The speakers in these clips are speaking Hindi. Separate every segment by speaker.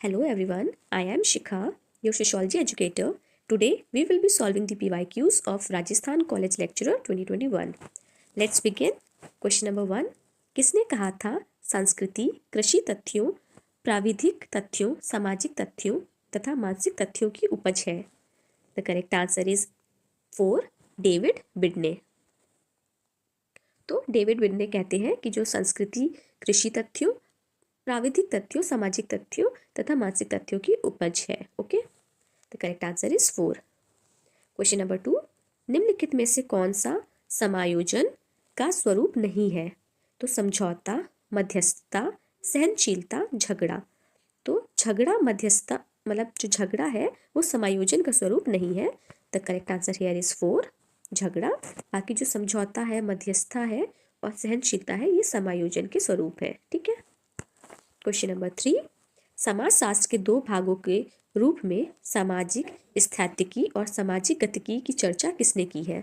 Speaker 1: Hello everyone, I am Shikha, your sociology educator. Today we will be solving the PYQs of Rajasthan College Lecturer 2021. Let's begin. Question number 1. किसने कहा था संस्कृति कृषि तथ्यों, प्राविधिक तथ्यों, सामाजिक तथ्यों तथा मानसिक तथ्यों की उपज है? The correct answer is 4. David बिडने. तो डेविड बिडने कहते हैं कि जो संस्कृति कृषि तथ्यों, प्राविधिक तथ्यों, सामाजिक तथ्यों तथा मानसिक तथ्यों की उपज है. Okay, the correct answer is 4. Question number 2. निम्नलिखित में से कौन सा समायोजन का स्वरूप नहीं है? तो समझौता, मध्यस्थता, सहनशीलता, झगड़ा. तो झगड़ा, मध्यस्थता मतलब जो झगड़ा है वो समायोजन का स्वरूप नहीं है. The correct answer here is 4, झगड़ा. बाकी जो समझौता है, मध्यस्थता है और सहनशीलता है ये समायोजन के स्वरूप है. ठीक है. Question number 3. समाजशास्त्र के 2 भागों के रूप में सामाजिक स्थैतिकी और सामाजिक गतिकी की चर्चा किसने की है?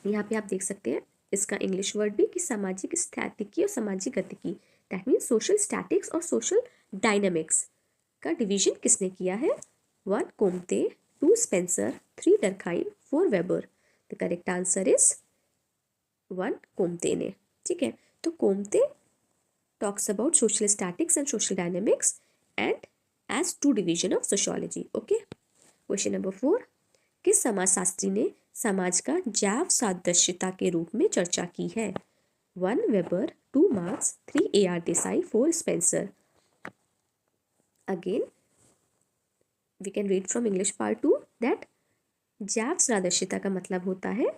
Speaker 1: यहाँ पे आप देख सकते हैं इसका इंग्लिश वर्ड भी कि सामाजिक स्थैतिकी और सामाजिक गतिकी, दैट मीन्स सोशल स्टैटिक्स और सोशल डायनामिक्स का डिवीजन किसने किया है? 1 कोम्ते, 2 Spencer, 3 डर्खाइम, 4 weber. The correct answer is 1 कोम्ते ने. ठीक है. तो कोम्ते talks about social statics and social dynamics and as 2 division of sociology. Okay. Question number 4. किस समाजशास्त्री ने समाज का जैव सादृश्यता के रूप में चर्चा की है? 1 weber, 2 marks, 3 A.R. Desai, 4 Spencer. Again, we can read from English part 2 that जैव सादृश्यता का मतलब होता है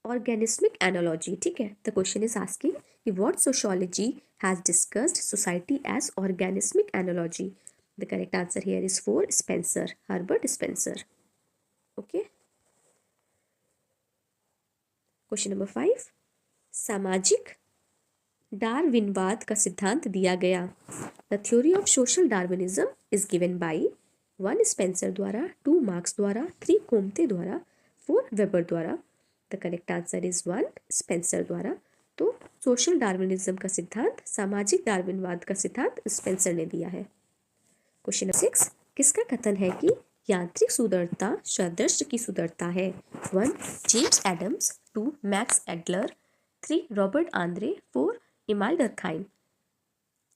Speaker 1: ऑर्गेनिस्मिक एनालॉजी. ठीक है. द क्वेश्चन इज आस्किंग कि what sociology has discussed society as organismic analogy. The correct answer here is 4 Spencer, Herbert Spencer. Okay. Question number 5. सामाजिक डार्विनवाद का सिद्धांत दिया गया. The theory of social Darwinism is given by 1 Spencer द्वारा, 2 मार्क्स द्वारा, 3 कोम्ते द्वारा, 4 वेबर द्वारा. The correct answer is 1 Spencer द्वारा. तो सोशल डार्विनिज्म का सिद्धांत, सामाजिक डार्विनवाद का सिद्धांत स्पेंसर ने दिया है. Question number 6. किसका कथन है कि यांत्रिक सुदृढ़ता सदृश की सुदृढ़ता है? 1 James Adams, 2 Max Adler, 3 Robert Andre, 4 Emile Durkheim.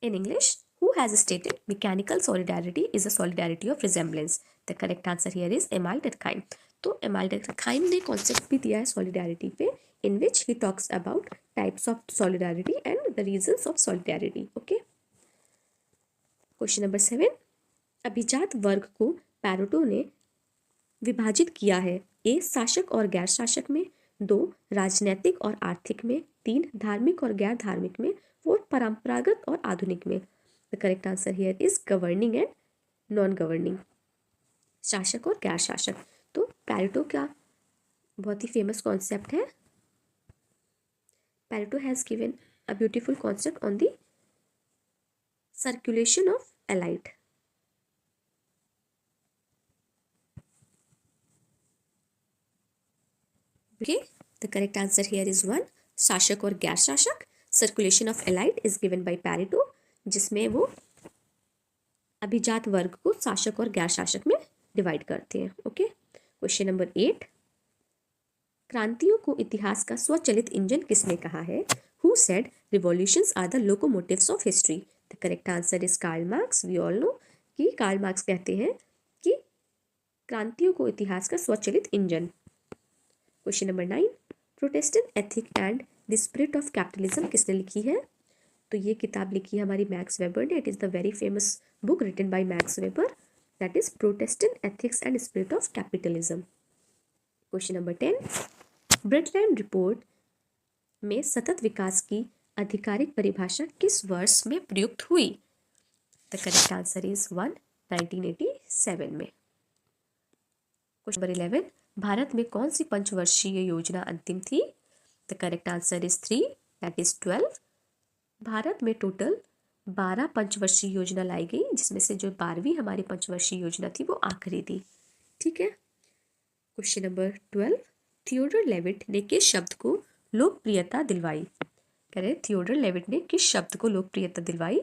Speaker 1: In English, who has stated mechanical solidarity is a solidarity of resemblance? The correct answer here is Emile Durkheim. तो एमाइल डर्खाइम ने कॉन्सेप्ट भी दिया है सॉलिडारिटी पे, in which he talks about types of solidarity and the reasons of solidarity. Okay. Question number 7. अभिजात वर्ग को पैरेटो ने विभाजित किया है. ए शासक और गैर शासक में, 2 राजनैतिक और आर्थिक में, 3 धार्मिक और गैर धार्मिक में, 4 परंपरागत और आधुनिक में. The correct answer here is governing and non governing, शासक और गैर शासक. तो पैरेटो का बहुत ही फेमस कॉन्सेप्ट है. Pareto has given a beautiful concept on the circulation of elite. Okay, the correct answer here is 1 शासक और गैर शासक. Circulation of elite is given by Pareto, जिसमें वो अभिजात वर्ग को शासक और गैर शासक में डिवाइड करते हैं. ओके. Question number 8. क्रांतियों को इतिहास का स्वचालित इंजन किसने कहा है? Who said revolutions are the locomotives of history. The correct answer is Karl Marx. We all know कि कार्ल मार्क्स कहते हैं कि क्रांतियों को इतिहास का स्वचालित engine. Question number 9. Protestant ethic and the spirit of capitalism किसने लिखी है? तो ये किताब लिखी है हमारी मैक्स वेबर ने. It is the very famous book written by Max Weber, that is Protestant ethics and spirit of capitalism. Question number 10. Brundtland report में सतत विकास की आधिकारिक परिभाषा किस वर्ष में प्रयुक्त हुई? द करेक्ट आंसर इज 1 1987 में. Question number 11. भारत में कौन सी पंचवर्षीय योजना अंतिम थी? The correct answer is 3, that is 12. Bharat में टोटल 12 पंचवर्षीय योजना लाई गई, जिसमें से जो 12वीं हमारी पंचवर्षीय योजना थी वो आखिरी थी. ठीक है. Question number 12. थियोडर लेविट ने किस शब्द को लोकप्रियता दिलवाई? कह रहे थियोडर लेविट ने किस शब्द को लोकप्रियता दिलवाई?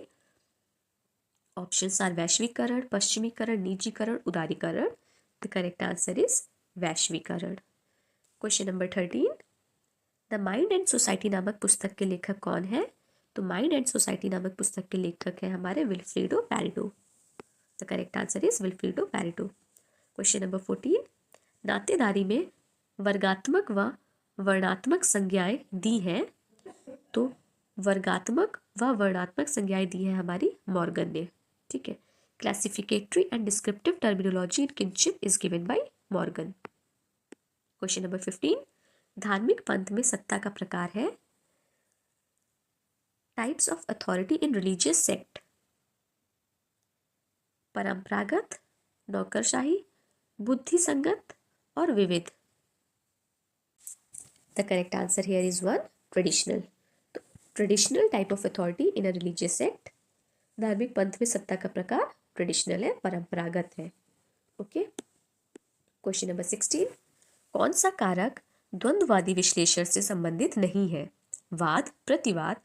Speaker 1: ऑप्शंस आर वैश्वीकरण, पश्चिमीकरण, निजीकरण, उदारीकरण. द करेक्ट आंसर इज वैश्वीकरण. Question number 13. The mind and society नामक पुस्तक के लेखक कौन है? तो माइंड एंड सोसाइटी नामक पुस्तक के लेखक हैं हमारे Vilfredo Pareto. The correct answer is Vilfredo Pareto. Question number 14. नातेदारी में वर्गात्मक व वर्णात्मक संज्ञाएं दी हैं. तो वर्गात्मक व वर्णात्मक संज्ञाएं दी है हमारी मॉर्गन ने. ठीक है. Classificatory and descriptive terminology in kinship is given by Morgan. Question number 15. धार्मिक पंथ में सत्ता का प्रकार है. Types of authority in religious sect. परंपरागत, नौकरशाही, बुद्धि संगत और विविध. The correct answer here is 1, traditional. तो traditional type of authority in a religious sect. धार्मिक पंथ में सत्ता का प्रकार ट्रेडिशनल है, परंपरागत है. ओके. Question number 16. कौन सा कारक द्वंद्ववादी विश्लेषण से संबंधित नहीं है? वाद, प्रतिवाद,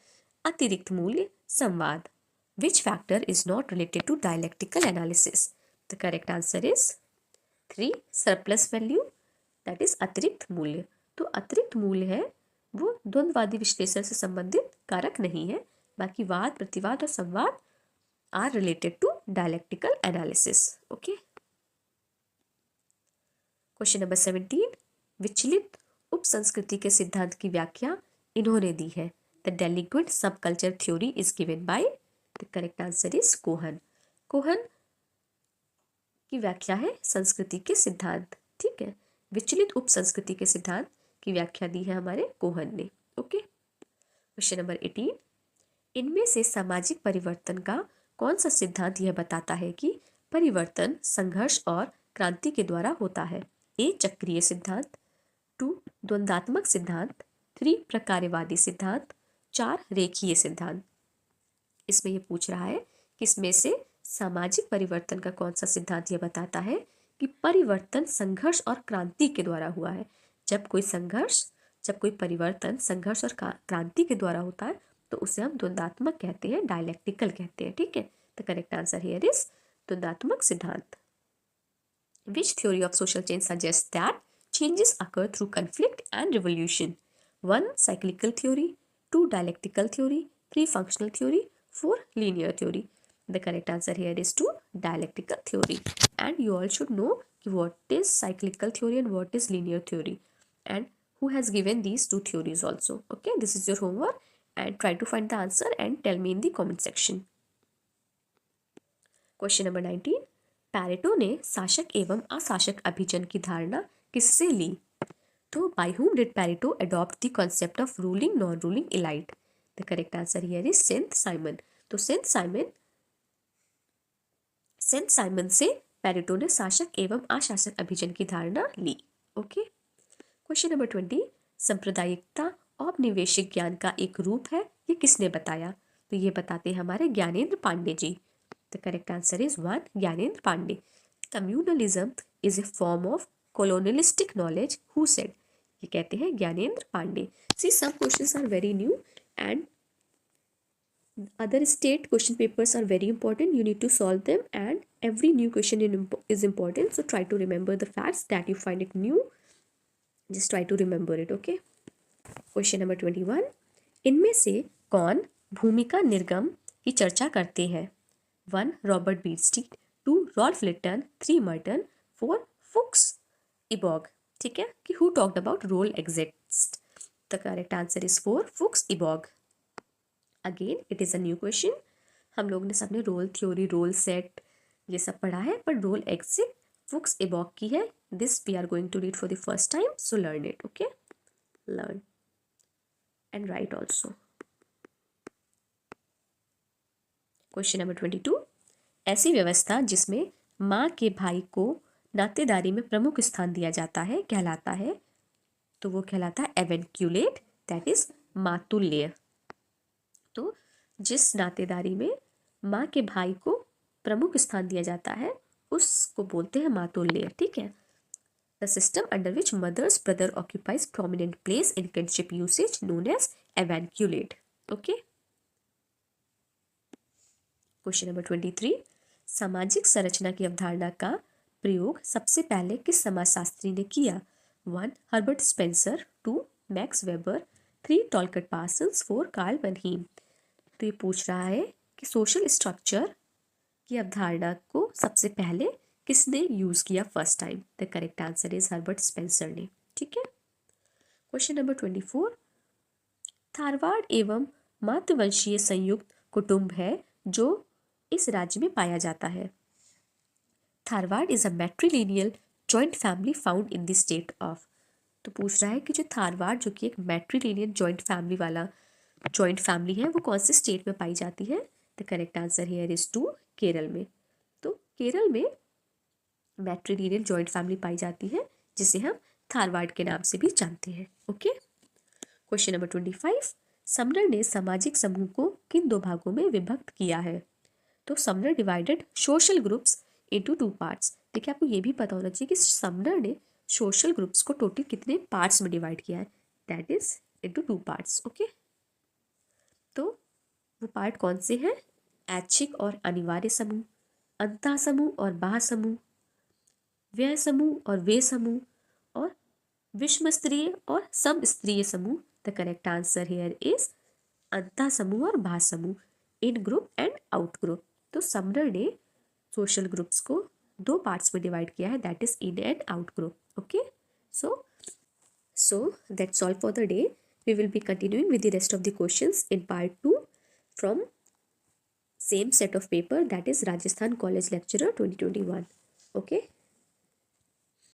Speaker 1: अतिरिक्त मूल्य, संवाद. Which factor is not related to dialectical analysis? The correct answer is 3, surplus value, that is अतिरिक्त मूल्य. तो अतिरिक्त मूल्य है वो द्वंद्ववादी विश्लेषण से संबंधित कारक नहीं है. बाकी वाद, प्रतिवाद और संवाद are related to dialectical analysis. Okay. Question number 17. विचलित उपसंस्कृति के सिद्धांत की व्याख्या इन्होंने दी है. The delinquent subculture theory is given by. The correct answer is Cohen. Cohen की व्याख्या है संस्कृति के सिद्धांत. ठीक है. विचलित उपसंस्कृति के सिद्धांत की व्याख्या दी है हमारे कोहन ने. ओके. Question number 18. इनमें से सामाजिक परिवर्तन का कौन सा सिद्धांत यह बताता है कि परिवर्तन संघर्ष और क्रांति के द्वारा होता है? ए, चक्रीय सिद्धांत. 2, द्वंद्वात्मक सिद्धांत. 3, प्रकार्यवादी सिद्धांत. 4, रेखीय सिद्धांत. इसमें यह पूछ रहा है कि इसमें से सामाजिक परिवर्तन का कौन सा सिद्धांत यह बताता है कि परिवर्तन संघर्ष और क्रांति के द्वारा हुआ है. जब कोई परिवर्तन संघर्ष और क्रांति के द्वारा होता है तो उसे हम द्वंद्वात्मक कहते हैं, डायलेक्टिकल कहते हैं. ठीक है. The correct answer here is द्वंद्वात्मक सिद्धांत. Which theory of social change suggests that changes occur through conflict and revolution? 1, cyclical theory. 2, dialectical theory. 3, functional theory. 4, linear theory. The correct answer here is 2, dialectical theory. And you all should know what is cyclical theory and what is linear theory, and who has given these two theories also. Okay, this is your homework and try to find the answer and tell me in the comment section. Question number 19. Pareto ने शासक एवं अशासक अभिजन की धारणा किससे ली? तो by whom did Pareto adopt the concept of ruling non ruling elite? The correct answer here is Saint Simon. तो सेंट साइमन से पैरेटो ने शासक एवं अशासक अभिजन की धारणा ली. ओके. Question number 20. सांप्रदायिकता औपनिवेशिक ज्ञान का एक रूप है, ये किसने बताया? तो ये बताते हैं हमारे Gyanendra Pandey ji. The correct answer is 1, Gyanendra Pandey. Communalism is a form of colonialistic knowledge. Who said? ये कहते हैं Gyanendra Pandey. See, some questions are very new and other state question papers are very important. You need to solve them and every new question is important. So try to remember the facts that you find it new. Just try to remember it. Okay. Question number 21. इनमें से कौन भूमिका निर्गम की चर्चा करते हैं? 1, Robert Bierstedt. 2, Ralph Linton. 3, Merton. 4, Fuchs Ebaugh. ठीक है. कि who talked about role exit? The correct answer is 4, Fuchs Ebaugh. Again it is a new question. हम लोग ने सबने रोल थ्योरी, रोल सेट ये सब पढ़ा है, पर रोल एग्जिट फुक्स इबॉग की है. This we are going to read for the first time, so learn it. Okay, learn and write also. Question number 22. ऐसी व्यवस्था जिसमें माँ के भाई को नातेदारी में प्रमुख स्थान दिया जाता है कहलाता है? तो वो कहलाता है एवेंक्यूलेट, दैट इज मातुल्य. तो जिस नातेदारी में माँ के भाई को प्रमुख स्थान दिया जाता है उसको बोलते हैं मातुल्य. ठीक है. The system under which mother's brother occupies prominent place in kinship usage known as avunculate. Okay. Question number 23, सामाजिक संरचना की अवधारणा का प्रयोग सबसे पहले किस समाजशास्त्री ने किया? 1. Herbert Spencer, 2. Max Weber, 3. Talcott Parsons, 4. Karl Mannheim. तो ये पूछ रहा है कि सोशल स्ट्रक्चर की अवधारणा को सबसे पहले किसने यूज किया first time? The correct answer is Herbert Spencer ने। ठीक है। क्वेश्चन नंबर 24, थारवाड़ एवं मातृवंशीय संयुक्त कुटुंब है जो इस राज्य में पाया जाता है। Tharavad is a matrilineal joint family found in the state of. तो पूछ रहा है कि जो थारवाड़ जो कि एक मैट्रिलिनियल जॉइंट फैमिली वाला जॉइंट फैमिली है वो कौन से स्टेट में पाई जाती है? The correct answer here is 2, Kerala में। तो केरल में मैट्रिलिनियल जॉइंट फैमिली पाई जाती है जिसे हम थारवाड़ के नाम से भी जानते हैं। ओके। क्वेश्चन नंबर 25, समनर ने सामाजिक समूह को किन दो भागों में विभक्त किया है? तो Sumner divided social groups into 2 parts. देखिए आपको ये भी पता होना चाहिए कि समनर ने सोशल ग्रुप्स को टोटल कितने पार्ट्स में डिवाइड किया है? That is into 2 parts. Okay. तो वो पार्ट कौन से हैं? ऐच्छिक और अनिवार्य समूह, अंतः समूह और बाह्य समूह, व्यय समूह और वे समूह, और विषम स्तरीय और सम स्तरीय समूह। The correct answer here is अंतः समूह और बाह्य समूह, इन ग्रुप एंड आउट ग्रुप। तो समनर ने सोशल ग्रुप्स को 2 पार्ट्स में डिवाइड किया है, that is in and out group. Okay. So that's all for the day. We will be continuing with the rest of the questions in part 2 from same set of paper, that is Rajasthan College Lecturer 2021. Okay.